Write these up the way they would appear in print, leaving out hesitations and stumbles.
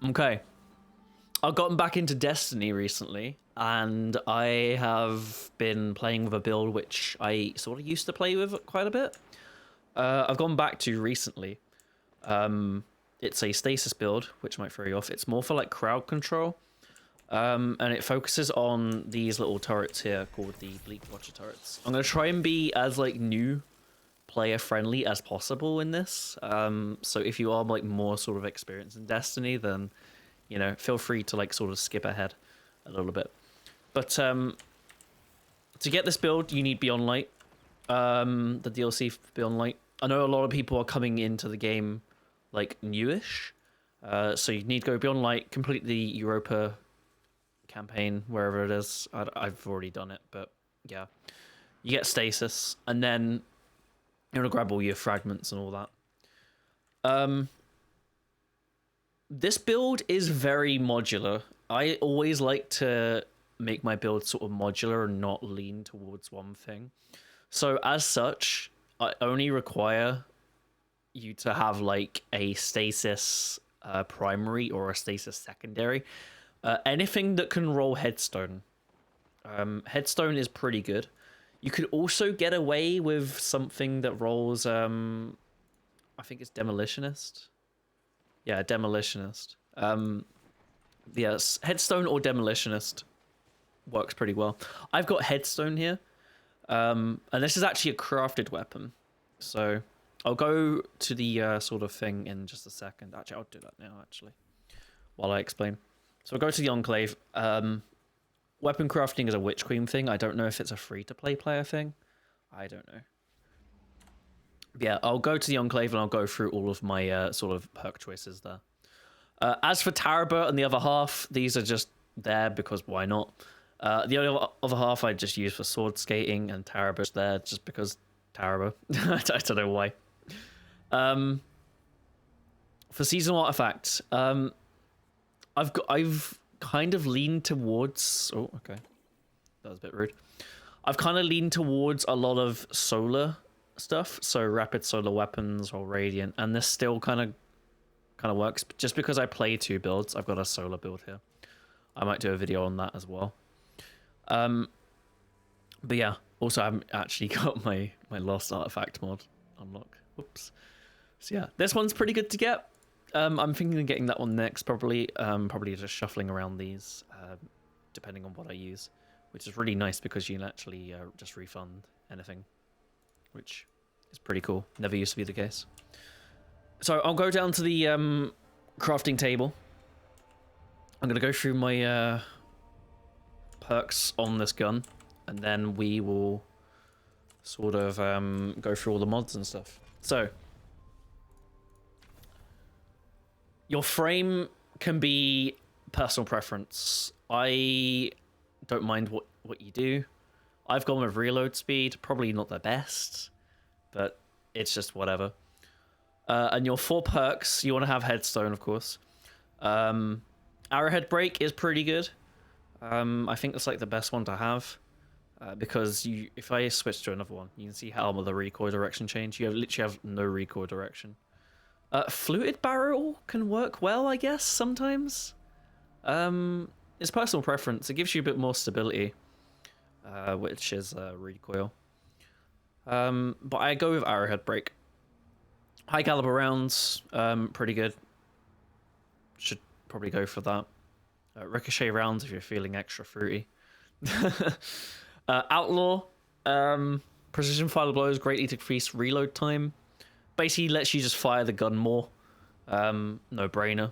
Okay. I've gotten back into Destiny recently, and I have been playing with a build which I sort of used to play with quite a bit. I've gone back to recently. It's a stasis build, which might throw you off. It's more for like crowd control, and it focuses on these little turrets here called the Bleak Watcher turrets. I'm gonna try and be as like new player friendly as possible in this. So if you are like more sort of experienced in Destiny, then you know, feel free to like sort of skip ahead a little bit. But to get this build, you need Beyond Light, the DLC for Beyond Light. I know a lot of people are coming into the game like newish, so you need to go Beyond Light, complete the Europa campaign wherever it is. I've already done it, but yeah, you get Stasis, and then you're gonna grab all your fragments and all that. This build is very modular. I always like to make my build sort of modular and not lean towards one thing. So as such, I only require you to have like a stasis primary or a stasis secondary. Anything that can roll headstone. Headstone is pretty good. You could also get away with something that rolls, I think it's demolitionist. Yeah, demolitionist. Yes, headstone or demolitionist works pretty well. I've got headstone here, and this is actually a crafted weapon. So I'll go to the sort of thing in just a second. Actually, I'll do that now. Actually, while I explain. So I'll go to the Enclave. Weapon crafting is a Witch Queen thing. I don't know if it's a free-to-play player thing. I don't know. Yeah, I'll go to the Enclave and I'll go through all of my sort of perk choices there. As for Tarabert and the other half, these are just there because why not? The other half I just use for sword skating, and Tarabert's there just because Tarabert. I don't know why. For seasonal artifacts, I've kind of leaned towards. Oh, okay, that was a bit rude. I've kind of leaned towards a lot of solar stuff, so rapid solar weapons or radiant, and this still kind of works. Just because I play two builds, I've got a solar build here. I might do a video on that as well. But yeah, also I haven't actually got my lost artifact mod unlocked. Whoops. So yeah, this one's pretty good to get. I'm thinking of getting that one next, probably. Probably just shuffling around these, depending on what I use, which is really nice because you can actually just refund anything, which is pretty cool. Never used to be the case. So I'll go down to the crafting table. I'm going to go through my perks on this gun, and then we will sort of go through all the mods and stuff. So your frame can be personal preference. I don't mind what you do. I've gone with reload speed, probably not the best, but it's just whatever. And your 4 perks, you want to have headstone, of course. Arrowhead break is pretty good. I think that's like the best one to have, because if I switch to another one, you can see how the recoil direction change. You literally have no recoil direction. Fluted barrel can work well, I guess, sometimes. It's personal preference. It gives you a bit more stability, which is recoil. But I go with arrowhead break. High caliber rounds, pretty good. Should probably go for that. Ricochet rounds if you're feeling extra fruity. Outlaw, precision fire blows greatly decrease reload time. Basically lets you just fire the gun more. No brainer.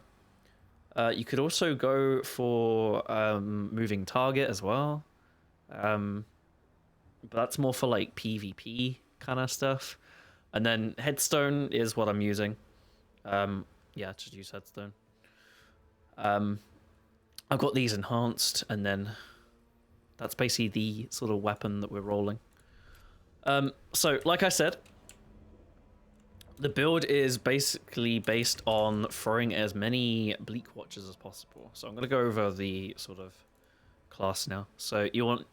You could also go for moving target as well. But that's more for like PvP kind of stuff. And then headstone is what I'm using. Yeah, just use headstone. I've got these enhanced, and then that's basically the sort of weapon that we're rolling. So, like I said, the build is basically based on throwing as many Bleak Watchers as possible. So I'm going to go over the sort of class now. So you want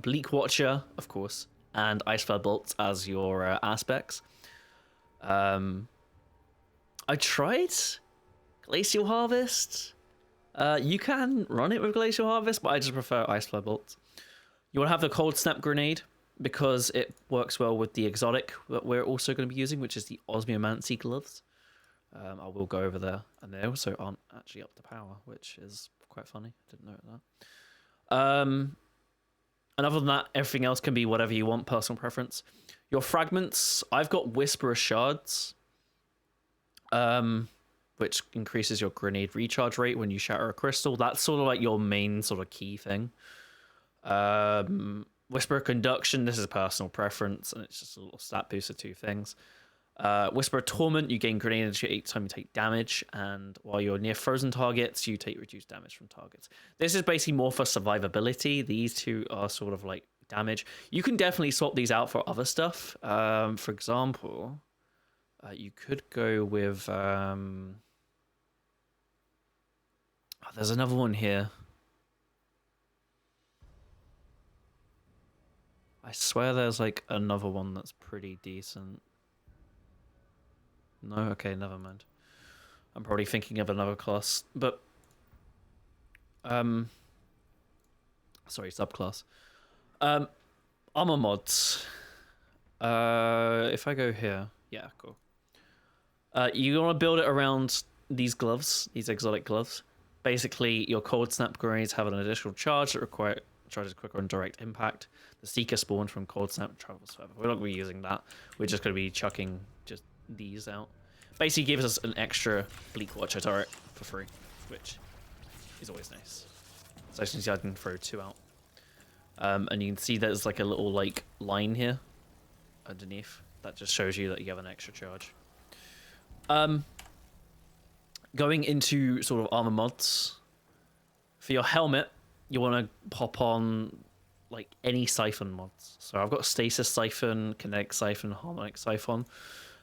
Bleak Watcher, of course, and Icefell Bolts as your aspects. I tried Glacial Harvest. You can run it with Glacial Harvest, but I just prefer Ice Flow Bolts. You want to have the Cold Snap Grenade because it works well with the exotic that we're also going to be using, which is the Osmiomancy Gloves. I will go over there, and they also aren't actually up to power, which is quite funny. Didn't know that. And other than that, everything else can be whatever you want, personal preference. Your fragments, I've got Whisperer Shards, which increases your grenade recharge rate when you shatter a crystal. That's sort of like your main sort of key thing. Whisperer Conduction, this is personal preference, and it's just a little stat boost of 2 things. Whisperer Torment, you gain grenade energy each time you take damage, and while you're near frozen targets, you take reduced damage from targets. This is basically more for survivability. These 2 are sort of like damage. You can definitely swap these out for other stuff. For example, you could go with... there's another one here. I swear there's like another one that's pretty decent. No, okay, never mind. I'm probably thinking of another class, but sorry, subclass. Armor mods. If I go here, yeah, cool. You want to build it around these gloves, these exotic gloves. Basically, your Cold Snap grenades have an additional charge that charges quicker on direct impact. The Seeker spawn from Cold Snap travels further. We're not going to be using that. We're just going to be chucking just these out. Basically gives us an extra Bleak Watcher turret for free, which is always nice. So as you can see, I can throw 2 out. And you can see there's like a little like line here underneath that just shows you that you have an extra charge. Going into sort of armor mods, for your helmet, you want to pop on like any siphon mods. So I've got Stasis Siphon, Kinetic Siphon, Harmonic Siphon,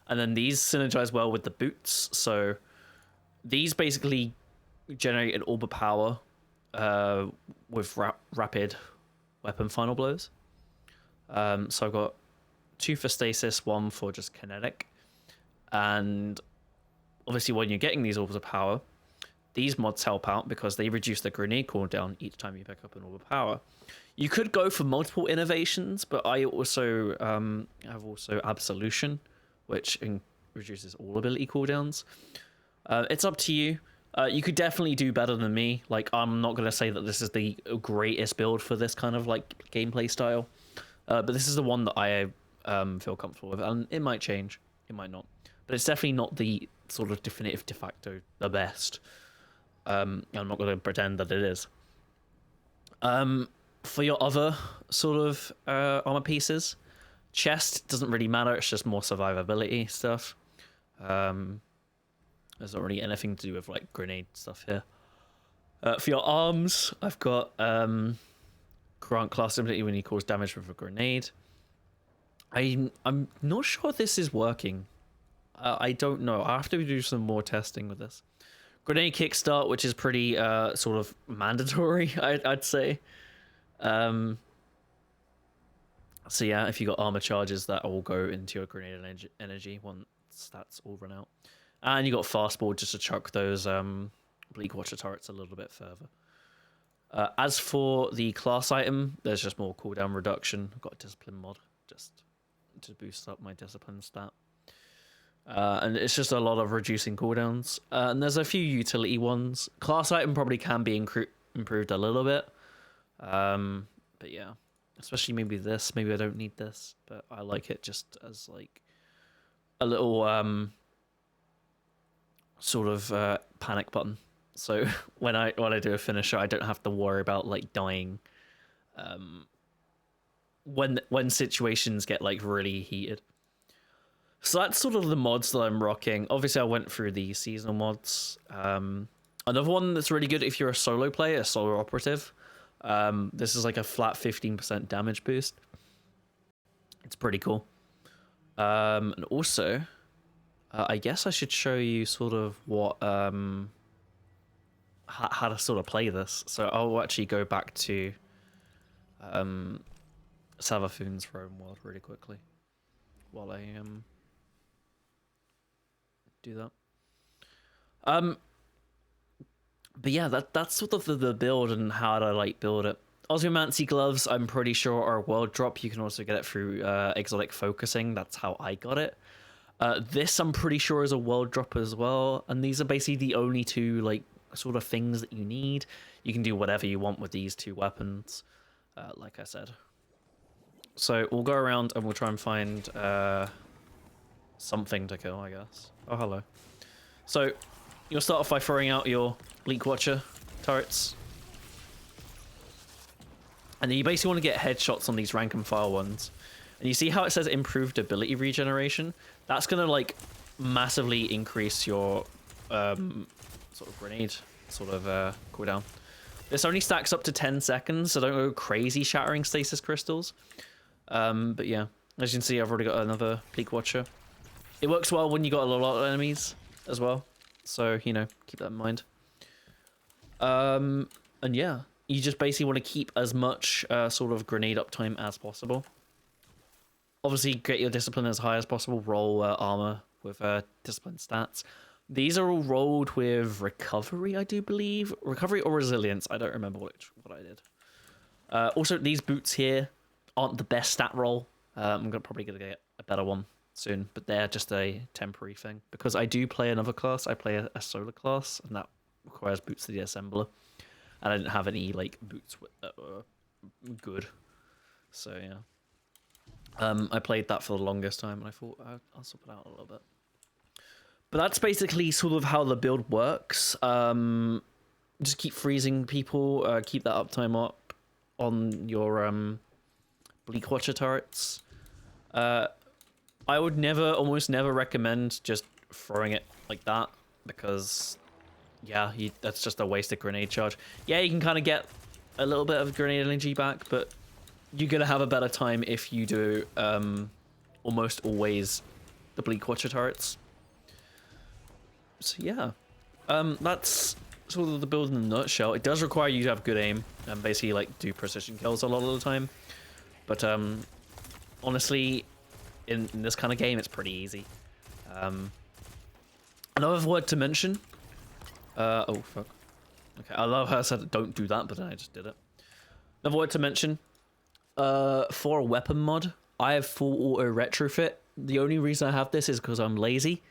and then these synergize well with the boots. So these basically generate an orb of power with rapid weapon final blows. So I've got 2 for Stasis, 1 for just Kinetic, and obviously when you're getting these orbs of power, these mods help out because they reduce the grenade cooldown each time you pick up an orb of power. You could go for multiple innovations, but I also have Absolution, which reduces all ability cooldowns. It's up to you. You could definitely do better than me. Like, I'm not going to say that this is the greatest build for this kind of like gameplay style, but this is the one that I feel comfortable with, and it might change, it might not, but it's definitely not the sort of definitive de facto the best. I'm not going to pretend that it is. For your other sort of armor pieces, chest doesn't really matter, it's just more survivability stuff. There's not really anything to do with like grenade stuff here. For your arms, I've got grant class ability when you cause damage with a grenade. I'm not sure this is working. I don't know. I have to do some more testing with this. Grenade kickstart, which is pretty sort of mandatory, I'd say. So yeah, if you got armor charges, that will go into your grenade energy once that's all run out. And you got fastball just to chuck those Bleak Watcher turrets a little bit further. As for the class item, there's just more cooldown reduction. I've got a discipline mod just to boost up my discipline stat. And it's just a lot of reducing cooldowns. And there's a few utility ones. Class item probably can be improved a little bit. But yeah, especially maybe this. Maybe I don't need this, but I like it just as like a little sort of panic button. So when I do a finisher, I don't have to worry about like dying when situations get like really heated. So that's sort of the mods that I'm rocking. Obviously, I went through the seasonal mods. Another one that's really good if you're a solo player, a solo operative. This is like a flat 15% damage boost. It's pretty cool. And also, I guess I should show you sort of what how to sort of play this. So I'll actually go back to Savathun's Rome world really quickly while I do that. But yeah, that's sort of the build and how to like build it. Osmomancy gloves, I'm pretty sure are a world drop. You can also get it through exotic focusing. That's how I got it. This I'm pretty sure is a world drop as well. And these are basically the only two like sort of things that you need. You can do whatever you want with these two weapons, like I said. So we'll go around and we'll try and find something to kill, I guess. Oh, hello. So you'll start off by throwing out your Bleak Watcher turrets. And then you basically want to get headshots on these rank and file ones. And you see how it says improved ability regeneration? That's going to like massively increase your sort of grenade sort of cooldown. This only stacks up to 10 seconds, so don't go crazy shattering stasis crystals. But yeah, as you can see, I've already got another Bleak Watcher. It works well when you got a lot of enemies as well. So, you know, keep that in mind. And yeah, you just basically want to keep as much sort of grenade uptime as possible. Obviously, get your discipline as high as possible. Roll armor with discipline stats. These are all rolled with recovery, I do believe. Recovery or resilience. I don't remember what I did. Also, these boots here aren't the best stat roll. I'm probably going to get a better one soon, but they're just a temporary thing. Because I do play another class. I play a solar class, and that requires boots to the assembler. And I didn't have any like boots that were good. So, yeah. I played that for the longest time, and I thought I'll swap it out a little bit. But that's basically sort of how the build works. Just keep freezing people, keep that uptime up on your Bleak Watcher turrets. I would almost never recommend just throwing it like that, because, yeah, that's just a wasted grenade charge. Yeah, you can kind of get a little bit of grenade energy back, but you're going to have a better time if you do almost always the Bleak Watcher turrets. So yeah, that's sort of the build in a nutshell. It does require you to have good aim and basically like do precision kills a lot of the time. But honestly, in this kind of game, it's pretty easy. Another word to mention. Oh fuck. Okay, I love how I said don't do that, but then I just did it. Another word to mention. For a weapon mod, I have full auto retrofit. The only reason I have this is because I'm lazy.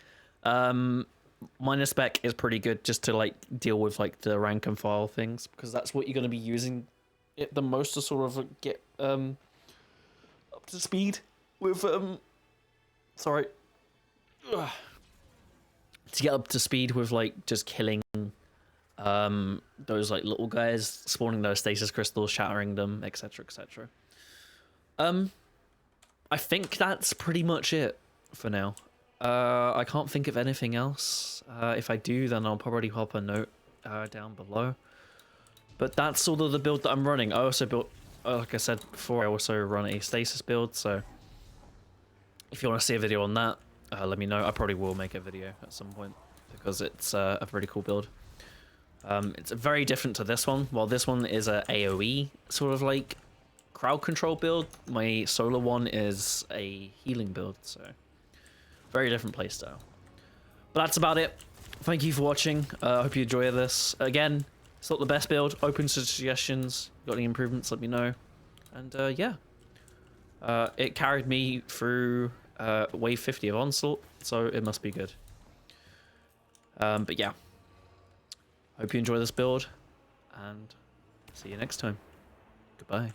Minor spec is pretty good just to like deal with like the rank and file things, because that's what you're going to be using it the most to sort of get up to speed with sorry Ugh. To get up to speed with like just killing those like little guys, spawning those stasis crystals, shattering them, etc, etc. I think that's pretty much it for now. I can't think of anything else. If I do, then I'll probably pop a note down below. But that's sort of the build that I'm running. I also built, like I said before, I also run a stasis build, so if you want to see a video on that, let me know. I probably will make a video at some point, because it's a pretty cool build. It's very different to this one. While this one is a AoE sort of like crowd control build, my solar one is a healing build, so very different playstyle. But that's about it. Thank you for watching. I hope you enjoy this. Again, it's not the best build. Open to suggestions. Got any improvements, let me know. And yeah. It carried me through wave 50 of Onslaught, so it must be good. But yeah. Hope you enjoy this build, and see you next time. Goodbye.